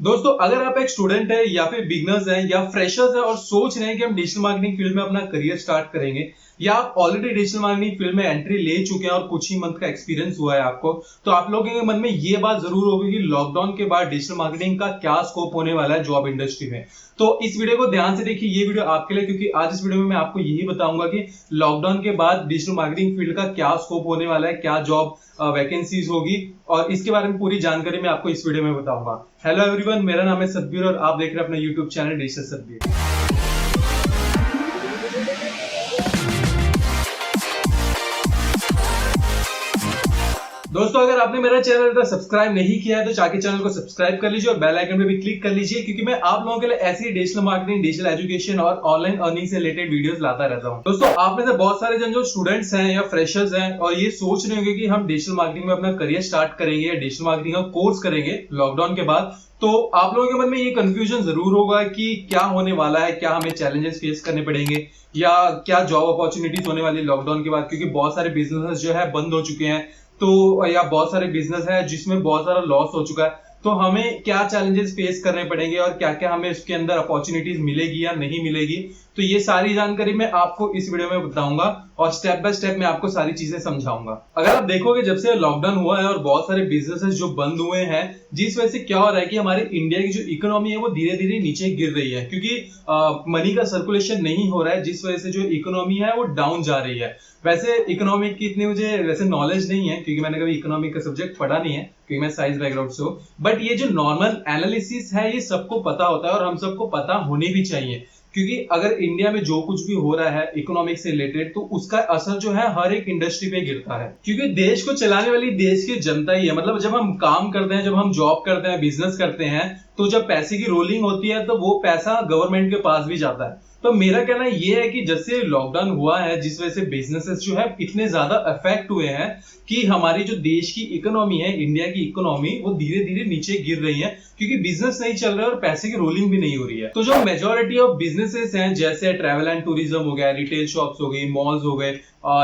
दोस्तों अगर आप एक स्टूडेंट है या फिर बिगनर्स हैं या फ्रेशर्स हैं और सोच रहे हैं कि हम डिजिटल मार्केटिंग फील्ड में अपना करियर स्टार्ट करेंगे या आप ऑलरेडी डिजिटल मार्केटिंग फील्ड में एंट्री ले चुके हैं और कुछ ही मंथ का एक्सपीरियंस हुआ है आपको, तो आप लोगों के मन में ये बात जरूर होगी कि लॉकडाउन के बाद डिजिटल मार्केटिंग का क्या स्कोप होने वाला है जॉब इंडस्ट्री में। तो इस वीडियो को ध्यान से देखिए, ये वीडियो आपके लिए, क्योंकि आज इस वीडियो में मैं आपको यही बताऊंगा कि लॉकडाउन के बाद डिजिटल मार्केटिंग फील्ड का क्या स्कोप होने वाला है, क्या जॉब वैकेंसीज होगी, और इसके बारे में पूरी जानकारी मैं आपको इस वीडियो में बताऊंगा। हेलो एवरीवन, मेरा नाम है सतबीर और आप देख रहे हैं अपना यूट्यूब चैनल डिजिटल सतबीर। दोस्तों अगर आपने मेरा चैनल सब्सक्राइब नहीं किया है तो जाके चैनल को सब्सक्राइब कर लीजिए और बेल आइकन पे भी क्लिक कर लीजिए, क्योंकि मैं आप लोगों के लिए ऐसी डिजिटल मार्केटिंग, डिजिटल एजुकेशन और ऑनलाइन अर्निंग से रिलेटेड वीडियोस लाता रहता हूं। दोस्तों आप में से बहुत सारे जन जो स्टूडेंट्स हैं या फ्रेशर्स हैं और ये सोच रहे होंगे कि हम डिजिटल मार्केटिंग में अपना करियर स्टार्ट करेंगे या डिजिटल मार्केटिंग का कोर्स करेंगे लॉकडाउन के बाद, तो आप लोगों के मन में ये कंफ्यूजन जरूर होगा कि क्या होने वाला है, क्या हमें चैलेंजेस फेस करने पड़ेंगे या क्या जॉब अपॉर्चुनिटीज होने वाली लॉकडाउन के बाद, क्योंकि बहुत सारे बिजनेस जो है बंद हो चुके हैं, तो या बहुत सारे बिजनेस है जिसमें बहुत सारा लॉस हो चुका है, तो हमें क्या चैलेंजेस फेस करने पड़ेंगे और क्या क्या हमें इसके अंदर अपॉर्चुनिटीज मिलेगी या नहीं मिलेगी, तो ये सारी जानकारी मैं आपको इस वीडियो में बताऊंगा और स्टेप बाय स्टेप मैं आपको सारी चीजें समझाऊंगा। अगर आप देखोगे जब से लॉकडाउन हुआ है और बहुत सारे बिजनेसेस जो बंद हुए हैं, जिस वजह से क्या हो रहा है कि हमारे इंडिया की जो इकोनॉमी है वो धीरे धीरे नीचे गिर रही है, क्योंकि मनी का सर्कुलेशन नहीं हो रहा है, जिस वजह से जो इकोनॉमी है वो डाउन जा रही है। वैसे इकोनॉमिक की इतनी मुझे वैसे नॉलेज नहीं है, क्योंकि मैंने कभी इकोनॉमिक का सब्जेक्ट पढ़ा नहीं है, क्योंकि मैं साइंस बैकग्राउंड से हूँ, बट ये जो नॉर्मल एनालिसिस है ये सबको पता होता है और हम सबको पता होने भी चाहिए, क्योंकि अगर इंडिया में जो कुछ भी हो रहा है इकोनॉमिक से रिलेटेड तो उसका असर जो है हर एक इंडस्ट्री पे गिरता है, क्योंकि देश को चलाने वाली देश की जनता ही है। मतलब जब हम काम करते हैं, जब हम जॉब करते हैं, बिजनेस करते हैं, तो जब पैसे की रोलिंग होती है तो वो पैसा गवर्नमेंट के पास भी जाता है। तो मेरा कहना ये है कि जैसे लॉकडाउन हुआ है, जिस वजह से बिजनेसेस जो है इतने ज्यादा अफेक्ट हुए हैं कि हमारी जो देश की इकोनॉमी है, इंडिया की इकोनॉमी, वो धीरे धीरे नीचे गिर रही है, क्योंकि बिजनेस नहीं चल रहा है और पैसे की रोलिंग भी नहीं हो रही है। तो जो मेजोरिटी ऑफ बिजनेसेस हैं, जैसे ट्रैवल एंड टूरिज्म हो गया, रिटेल शॉप्स हो गई, मॉल्स हो गए,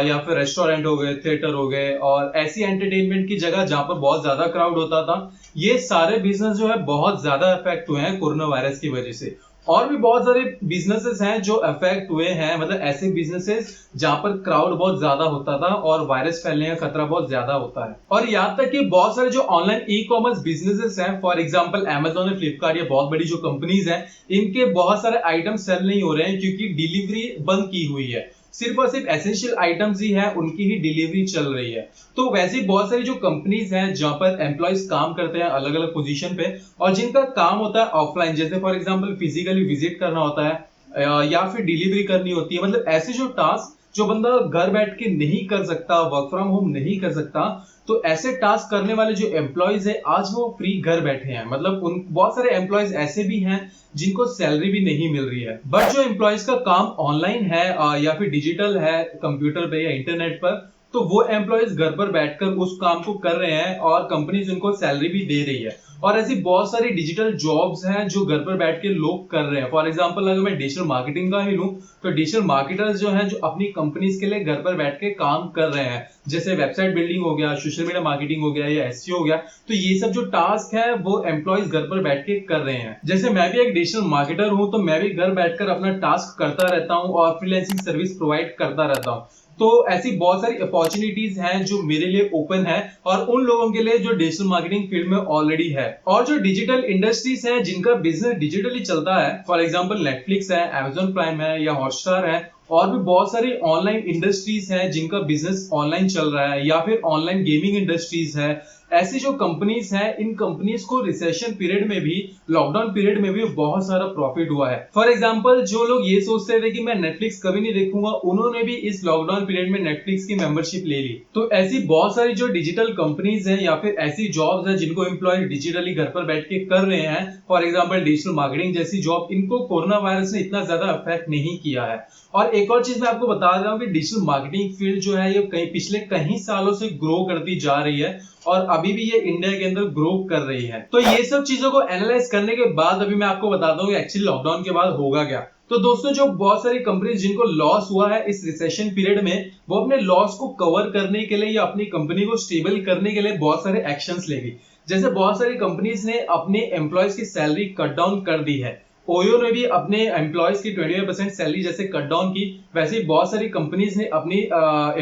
या फिर रेस्टोरेंट हो गए, थिएटर हो गए, और ऐसी एंटरटेनमेंट की जगह जहां पर बहुत ज्यादा क्राउड होता था, ये सारे बिजनेस जो है बहुत ज्यादा अफेक्ट हुए हैं कोरोना वायरस की वजह से। और भी बहुत सारे बिजनेसेस हैं जो अफेक्ट हुए हैं, मतलब ऐसे बिजनेसेस जहां पर क्राउड बहुत ज्यादा होता था और वायरस फैलने का खतरा बहुत ज्यादा होता है। और यहाँ तक कि बहुत सारे जो ऑनलाइन ई कॉमर्स बिजनेसेस हैं, फॉर एग्जांपल अमेजॉन और फ्लिपकार्ट, ये बहुत बड़ी जो कंपनीज हैं, इनके बहुत सारे आइटम सेल नहीं हो रहे हैं क्योंकि डिलीवरी बंद की हुई है। सिर्फ और सिर्फ एसेंशियल आइटम्स ही है, उनकी ही डिलीवरी चल रही है। तो वैसे बहुत सारी जो कंपनीज हैं जहां पर एम्प्लॉयज काम करते हैं अलग अलग पोजीशन पे और जिनका काम होता है ऑफलाइन, जैसे फॉर एग्जांपल फिजिकली विजिट करना होता है या फिर डिलीवरी करनी होती है, मतलब ऐसे जो टास्क जो बंदा घर बैठ के नहीं कर सकता, वर्क फ्रॉम होम नहीं कर सकता, तो ऐसे टास्क करने वाले जो एम्प्लॉयज है आज वो फ्री घर बैठे हैं। मतलब उन बहुत सारे एम्प्लॉयज ऐसे भी हैं जिनको सैलरी भी नहीं मिल रही है, बट जो एम्प्लॉयज का काम ऑनलाइन है या फिर डिजिटल है, कंप्यूटर पे या इंटरनेट पर, तो वो एम्प्लॉयज घर पर बैठकर उस काम को कर रहे हैं और कंपनीज उनको सैलरी भी दे रही है। और ऐसी बहुत सारी डिजिटल जॉब्स हैं जो घर पर बैठ के लोग कर रहे हैं। फॉर एग्जांपल अगर मैं डिजिटल मार्केटिंग का ही लूं, तो डिजिटल मार्केटर्स जो हैं जो अपनी कंपनीज के लिए घर पर बैठ के काम कर रहे हैं, जैसे वेबसाइट बिल्डिंग हो गया, सोशल मीडिया मार्केटिंग हो गया या एसईओ हो गया, तो ये सब जो टास्क है वो एम्प्लॉयज घर पर बैठ के कर रहे हैं। जैसे मैं भी एक डिजिटल मार्केटर हूं, तो मैं भी घर बैठकर अपना टास्क करता रहता हूं और फ्रीलांसिंग सर्विस प्रोवाइड करता रहता हूं। तो ऐसी बहुत सारी अपॉर्चुनिटीज हैं जो मेरे लिए ओपन है और उन लोगों के लिए जो डिजिटल मार्केटिंग फील्ड में ऑलरेडी है। और जो डिजिटल इंडस्ट्रीज हैं जिनका बिजनेस डिजिटली चलता है, फॉर एग्जांपल नेटफ्लिक्स है, अमेजॉन प्राइम है या हॉटस्टार है, और भी बहुत सारी ऑनलाइन इंडस्ट्रीज हैं जिनका बिजनेस ऑनलाइन चल रहा है, या फिर ऑनलाइन गेमिंग इंडस्ट्रीज है। ऐसी जो कंपनीज हैं, इन कंपनीज को रिसेशन पीरियड में भी, लॉकडाउन पीरियड में भी बहुत सारा प्रॉफिट हुआ है। फॉर एग्जांपल जो लोग ये सोचते थे कि मैं नेटफ्लिक्स कभी नहीं देखूंगा, उन्होंने भी इस लॉकडाउन पीरियड में नेटफ्लिक्स की मेंबरशिप ले ली। तो ऐसी बहुत सारी जो डिजिटल कंपनीज हैं या फिर ऐसी जॉब्स हैं जिनको एम्प्लॉय डिजिटली घर पर बैठ के कर रहे हैं, फॉर एग्जाम्पल डिजिटल मार्केटिंग जैसी जॉब, इनको कोरोना वायरस ने इतना ज्यादा अफेक्ट नहीं किया है। और एक और चीज मैं आपको बता रहा हूँ कि डिजिटल मार्केटिंग फील्ड जो है ये पिछले कई सालों से ग्रो करती जा रही है और अभी भी ये इंडिया के अंदर ग्रो कर रही है। तो ये सब चीजों को एनालाइज करने के बाद अभी मैं आपको बताता हूँ कि एक्चुअली लॉकडाउन के बाद होगा क्या। तो दोस्तों जो बहुत सारी कंपनीज जिनको लॉस हुआ है इस रिसेशन पीरियड में, वो अपने लॉस को कवर करने के लिए या अपनी कंपनी को स्टेबल करने के लिए बहुत सारे एक्शंस लेगी। जैसे बहुत सारी कंपनीज ने अपने एम्प्लॉयज की सैलरी कट डाउन कर दी है, ओयो ने भी अपने एम्प्लॉयज की 25% सैलरी जैसे कट डाउन की, वैसे ही बहुत सारी कंपनीज ने अपनी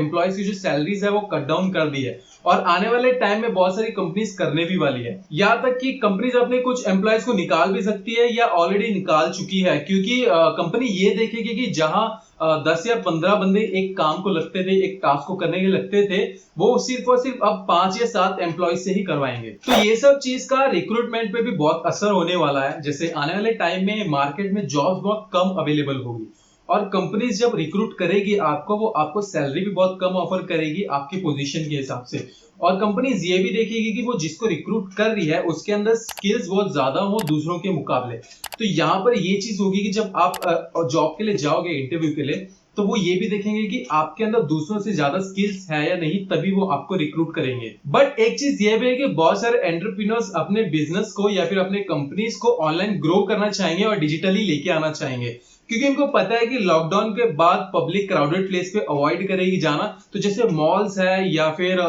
एम्प्लॉयज की जो सैलरीज है वो कट डाउन कर दी है और आने वाले टाइम में बहुत सारी कंपनीज करने भी वाली है। यहाँ तक कि कंपनीज अपने कुछ एम्प्लॉयज को निकाल भी सकती है या ऑलरेडी निकाल चुकी है, क्योंकि कंपनी ये देखेगी कि जहां 10 या 15 बंदे एक काम को लगते थे, एक टास्क को करने के लगते थे, वो सिर्फ और सिर्फ अब 5 या 7 एम्प्लॉय से ही करवाएंगे। तो ये सब चीज का रिक्रूटमेंट पे भी बहुत असर होने वाला है। जैसे आने वाले टाइम में मार्केट में जॉब्स बहुत कम अवेलेबल होगी और कंपनीज जब रिक्रूट करेगी आपको, वो आपको सैलरी भी बहुत कम ऑफर करेगी आपकी पोजीशन के हिसाब से। और कंपनीज ये भी देखेगी कि वो जिसको रिक्रूट कर रही है उसके अंदर स्किल्स बहुत ज्यादा हो दूसरों के मुकाबले। तो यहाँ पर ये चीज होगी कि जब आप जॉब के लिए जाओगे इंटरव्यू के लिए, तो वो ये भी देखेंगे कि आपके अंदर दूसरों से ज्यादा स्किल्स है या नहीं, तभी वो आपको रिक्रूट करेंगे। बट एक चीज ये भी है कि बहुत सारे एंटरप्रेन्योर्स अपने बिजनेस को या फिर अपने कंपनीज को ऑनलाइन ग्रो करना चाहेंगे और डिजिटली लेके आना चाहेंगे, क्योंकि उनको पता है कि लॉकडाउन के बाद पब्लिक क्राउडेड प्लेस पे अवॉइड करेगी जाना। तो जैसे मॉल्स है या फिर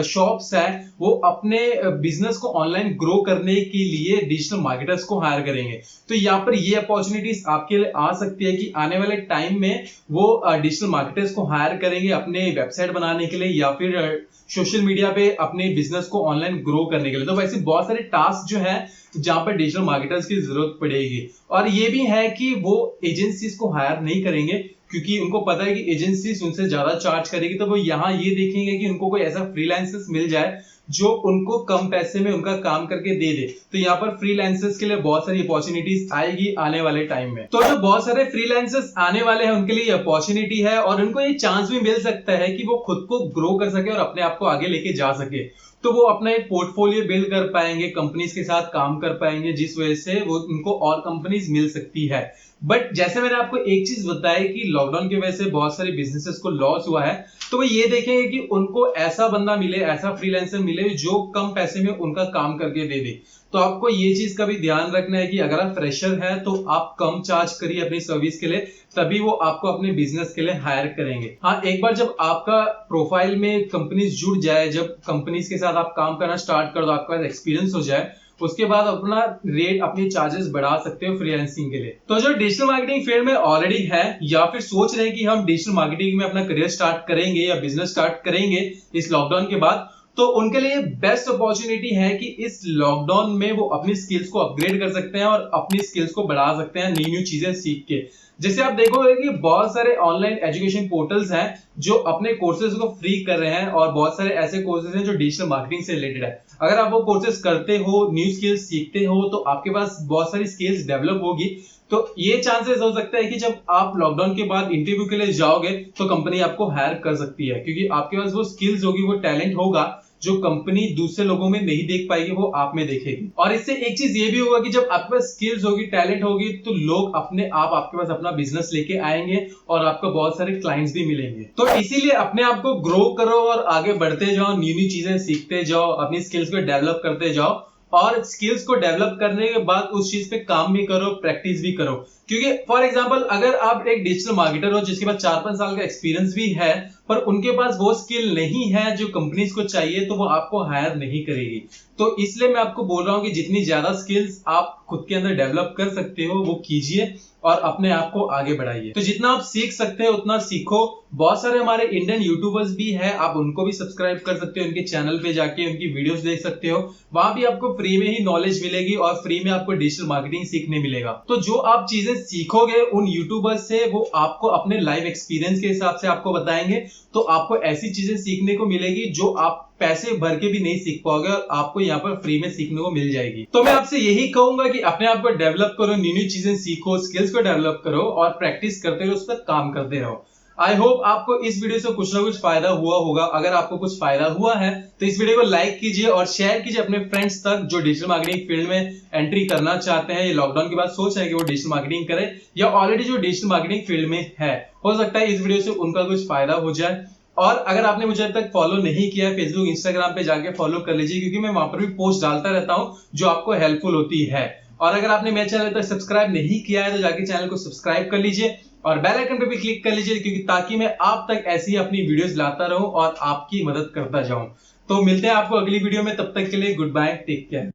शॉप्स है, वो अपने बिजनेस को ऑनलाइन ग्रो करने के लिए डिजिटल मार्केटर्स को हायर करेंगे। तो यहाँ पर ये अपॉर्चुनिटीज आपके लिए आ सकती है कि आने वाले टाइम में वो डिजिटल मार्केटर्स को हायर करेंगे अपने वेबसाइट बनाने के लिए या फिर सोशल मीडिया पे अपने बिजनेस को ऑनलाइन ग्रो करने के लिए। तो वैसे बहुत सारे टास्क जो है जहां पर डिजिटल मार्केटर्स की जरूरत पड़ेगी। और ये भी है कि वो एजेंसीज को हायर नहीं करेंगे, क्योंकि उनको पता है कि एजेंसीज उनसे ज्यादा चार्ज करेगी। तो वो यहाँ ये देखेंगे कि उनको कोई ऐसा फ्रीलांसर्स मिल जाए जो उनको कम पैसे में उनका काम करके दे दे। तो यहाँ पर फ्रीलांसर्स के लिए बहुत सारी अपॉर्चुनिटीज आएगी आने वाले टाइम में। तो जो बहुत सारे फ्रीलांसर्स आने वाले हैं उनके लिए अपॉर्चुनिटी है और उनको ये चांस भी मिल सकता है कि वो खुद को ग्रो कर सके और अपने आप को आगे लेके जा सके। तो वो अपना एक पोर्टफोलियो बिल्ड कर पाएंगे, कंपनीज के साथ काम कर पाएंगे, जिस वजह से वो उनको और कंपनीज मिल सकती है। बट जैसे मैंने आपको एक चीज बताई कि लॉकडाउन की वजह से बहुत सारे बिजनेसेस को लॉस हुआ है, तो वो ये देखेंगे कि उनको ऐसा बंदा मिले, ऐसा फ्रीलांसर मिले जो कम पैसे में उनका काम करके दे दे। तो आपको ये चीज का भी ध्यान रखना है कि अगर आप फ्रेशर है तो आप कम चार्ज करिए अपनी सर्विस के लिए, तभी वो आपको अपने बिजनेस के लिए हायर करेंगे। हाँ, एक बार जब आपका प्रोफाइल में कंपनीज जुड़ जाए, जब कंपनीज के साथ आप काम करना स्टार्ट कर दो, आपका एक्सपीरियंस हो जाए, उसके बाद अपना रेट, अपनी चार्जेस बढ़ा सकते हो फ्रीलांसिंग के लिए। तो जो डिजिटल मार्केटिंग फील्ड में ऑलरेडी है या फिर सोच रहे हैं कि हम डिजिटल मार्केटिंग में अपना करियर स्टार्ट करेंगे या बिजनेस स्टार्ट करेंगे इस लॉकडाउन के बाद, तो उनके लिए बेस्ट अपॉर्चुनिटी है कि इस लॉकडाउन में वो अपनी स्किल्स को अपग्रेड कर सकते हैं और अपनी स्किल्स को बढ़ा सकते हैं नई नई चीजें सीख के। जैसे आप देखोगे कि बहुत सारे ऑनलाइन एजुकेशन पोर्टल्स हैं जो अपने कोर्सेज को फ्री कर रहे हैं और बहुत सारे ऐसे कोर्सेज हैं जो डिजिटल मार्केटिंग से रिलेटेड है। अगर आप वो कोर्सेज करते हो, न्यू स्किल्स सीखते हो, तो आपके पास बहुत सारी स्किल्स डेवलप होगी। तो ये चांसेस हो सकता है कि जब आप लॉकडाउन के बाद इंटरव्यू के लिए जाओगे तो कंपनी आपको हायर कर सकती है, क्योंकि आपके पास वो स्किल्स होगी, वो टैलेंट होगा जो कंपनी दूसरे लोगों में नहीं देख पाएगी, वो आप में देखेगी। और इससे एक चीज ये भी होगा कि जब आपके पास स्किल्स होगी, टैलेंट होगी, तो लोग अपने आप आपके पास अपना बिजनेस लेके आएंगे और आपको बहुत सारे क्लाइंट्स भी मिलेंगे। तो इसीलिए अपने आप को ग्रो करो और आगे बढ़ते जाओ, नई नई चीजें सीखते जाओ, अपनी स्किल्स को डेवलप करते जाओ और स्किल्स को डेवलप करने के बाद उस चीज पे काम भी करो, प्रैक्टिस भी करो। क्योंकि फॉर एग्जांपल अगर आप एक डिजिटल मार्केटर हो जिसके पास 4-5 साल का एक्सपीरियंस भी है, पर उनके पास वो स्किल नहीं है जो कंपनीज को चाहिए, तो वो आपको हायर नहीं करेगी। तो इसलिए मैं आपको बोल रहा हूं कि जितनी ज्यादा स्किल्स आप खुद के अंदर डेवलप कर सकते हो वो कीजिए और अपने आप को आगे बढ़ाइए। तो जितना आप सीख सकते हो उतना सीखो। बहुत सारे हमारे इंडियन यूट्यूबर्स भी हैं, आप उनको भी सब्सक्राइब कर सकते हो, उनके चैनल पे जाके उनकी वीडियोस देख सकते हो। वहां भी आपको फ्री में ही नॉलेज मिलेगी और फ्री में आपको डिजिटल मार्केटिंग सीखने मिलेगा। तो जो आप चीजें सीखोगे उन यूट्यूबर्स से, वो आपको अपने लाइव एक्सपीरियंस के हिसाब से आपको बताएंगे। तो आपको ऐसी चीजें सीखने को मिलेगी जो आप पैसे भर के भी नहीं सीख पाओगे और आपको यहाँ पर फ्री में सीखने को मिल जाएगी। तो मैं आपसे यही कहूंगा कि अपने आप को डेवलप करो, नई नई चीजें सीखो, स्किल्स को डेवलप करो और प्रैक्टिस करते रहो, उस पर काम करते रहो। आई होप आपको इस वीडियो से कुछ ना कुछ फायदा हुआ होगा। अगर आपको कुछ फायदा हुआ है तो इस वीडियो को लाइक कीजिए और शेयर कीजिए अपने फ्रेंड्स तक जो डिजिटल मार्केटिंग फील्ड में एंट्री करना चाहते हैं, ये लॉकडाउन के बाद सोच है कि वो डिजिटल मार्केटिंग करे, या ऑलरेडी जो डिजिटल मार्केटिंग फील्ड में है। हो सकता है इस वीडियो से उनका कुछ फायदा हो जाए। और अगर आपने मुझे अब तक फॉलो नहीं किया है, फेसबुक, इंस्टाग्राम पे जाके फॉलो कर लीजिए, क्योंकि मैं वहां पर भी पोस्ट डालता रहता हूं जो आपको हेल्पफुल होती है। और अगर आपने मेरे चैनल तक सब्सक्राइब नहीं किया है तो जाके चैनल को सब्सक्राइब कर लीजिए और बेल आइकन पे भी क्लिक कर लीजिए, क्योंकि ताकि मैं आप तक ऐसी अपनी वीडियोस लाता रहूं और आपकी मदद करता जाऊं। तो मिलते हैं आपको अगली वीडियो में, तब तक के लिए गुड बाय, टेक केयर।